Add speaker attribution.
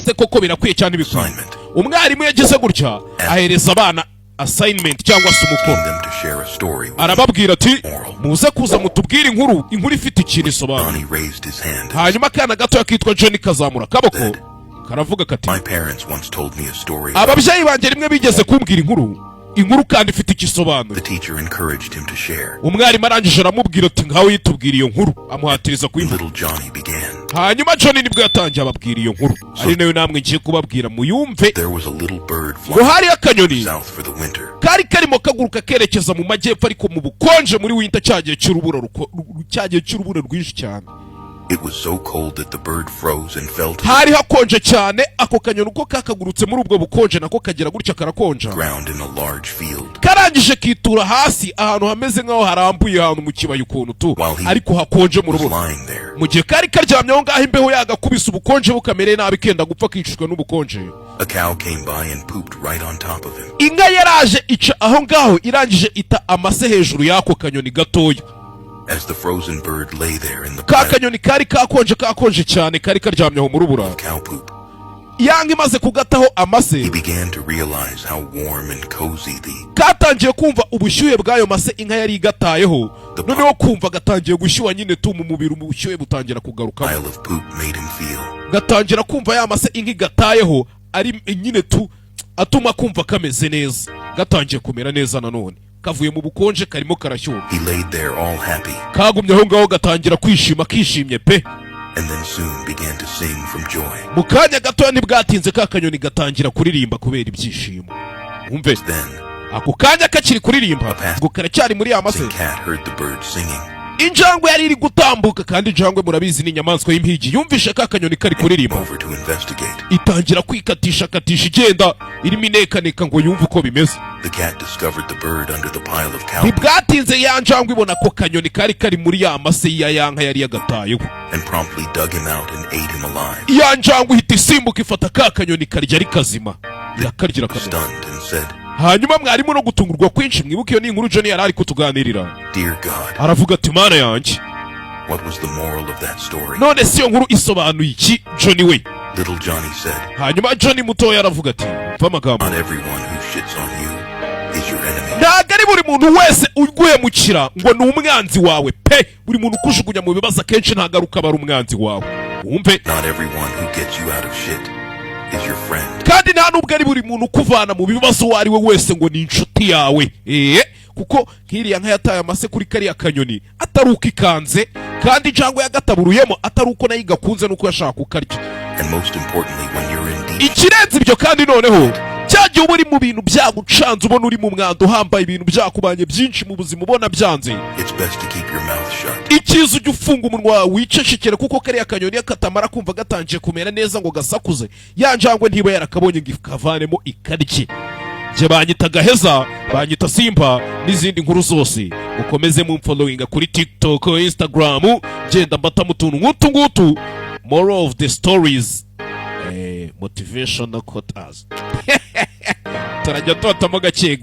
Speaker 1: ese koko birakwiye cyane bikwiye. Umwarimu yagize gutya ahereza abana assignment cyangwa se umukoro, arababwira ati muze kuza mutubwire inkuru ifite ikintu isobanura. Hanyuma akana gato yakitwa Johnny kazamura akaboko karavuga kati ababyeyi banjye rimwe bigeze kumbwira inkuru kandi ifite ikisobanuro. Umwarimu arangije aramubwira ati ngaho yitubwira iyo nkuru, amuhatiriza kuyivuga. Hanyuma Johnny nibwo yatangiye ababwira iyo nkuru, ari nayo namwe ngiye kubabwira muyumve. Ngo hari akanyoni kari karimo kaguruka kerekeza mu majyepfo ariko mu bukonje muri winter, cyagiye cy'urubura rwinshi cyane.
Speaker 2: It was so cold that the bird froze and fell to
Speaker 1: hari hakonje cyane. Ako kanyoni uko kakagurutse muri ubwo bukonje nako kagira gutya karakonja.
Speaker 2: Ground in a large field.
Speaker 1: Karangije kitura hasi ahantu hameze nkaho harambuye ahantu mu kibaya ukuntu tu, ariko hakonje mu rubura. Mu gihe kari karyamye aho ngaho imbeho yagakubise ubukonje bukamere nabi kenda gupfa kicishwe n'ubukonje.
Speaker 2: A cow came by and pooped right on top of him.
Speaker 1: Inka yaraje ica aho ngaho irangije ita amase hejuru y'ako kanyoni gatoya.
Speaker 2: As the frozen bird lay there in the
Speaker 1: kakanyoni kari kakonje cyane kari karyamye aho mu rubura.
Speaker 2: Cow poop.
Speaker 1: Yanga imaze kugataho amase,
Speaker 2: he began to realize how warm and cozy
Speaker 1: katangiye kumva ubushyuhe bw'ayo mase inka yari igatayeho. Noneho kumva gatangiye gushyuha nyine tu mu mubiri, ubushyuhe butangira kugaruka. Gatangira kumva ya mase inka igatayeho ari nyine tu atuma kumva kameze neza, gatangiye kumera neza nanone. Kavuye mu bukonje karimo karashyuha.
Speaker 2: He laid there all happy.
Speaker 1: Kagumye aho ngaho gatangira kwishima, kishimye pe.
Speaker 2: And then soon began to sing from joy.
Speaker 1: Mukanya gato ntibwatinze kakanyoni gatangira kuririmba kubera ibyishimo. Umve ako kanya kakiri kuririmba ngo karacyari muri amase. Injangwe yari iri gutambuka, kandi injangwe murabizi ni inyamaswa y'impigi. Yumvishe kakanyoni kari kuririmba, itangira kwikatisha igenda irimo inekaneka ngo yumve uko bimeze. Ntibwatinze ya njangwe ibona ko kanyoni kari muri ya mase ya yanka yari yagatayeho. Ya njangwe ihita isimbuka ifata kakanyoni karya ari kazima, irakarya kamera. Hanyuma mwarimu no gutungurwa kwinshi, mwibuke iyo ni inkuru Johnny yari ari kutuganirira. Aravuga ati mana yanjye, none si iyo nkuru isobanuye iki Johnny we? Hanyuma Johnny mutoya aravuga ati mva amagambo, ntabwo ari buri muntu wese uguhemukira ngo ni umwanzi wawe pe. Buri muntu ukujugunya mu bibazo akenshi ntagaruka aba ari umwanzi wawe. Wumve, kandi nta nubwo ari buri muntu ukuvana mu bibazo uwo ari we wese ngo ni inshuti yawe. Kuko nk'iriya nka yataye amase kuri kariya kanyoni atari uko ikanze, kandi injangwe yagataburuyemo atari uko nayo igakunze nuko yashaka kukarya. Ikirenze ibyo kandi noneho cyagiye uba uri mu bintu byagucanze, ubona uri mu mwanda uhambaye, ibintu byakubanye byinshi mu buzima ubona byanze, icyiza ujya ufunga umunwa wicecekere, kuko kariya kanyoni katamara kumva gatangiye kumera neza ngo gasakuze, ya njangwe ntiba yarakabonye ngo ikavanemo ikarye. Jye banyita Gaheza, banyita Simba, n'izindi nkuru zose mukomeze mumfollowinga kuri TikTok, Instagram, genda mbata mu tuntu nk'utu ngutu, more of the stories, motivational quotes. Turajya tubatamo gake.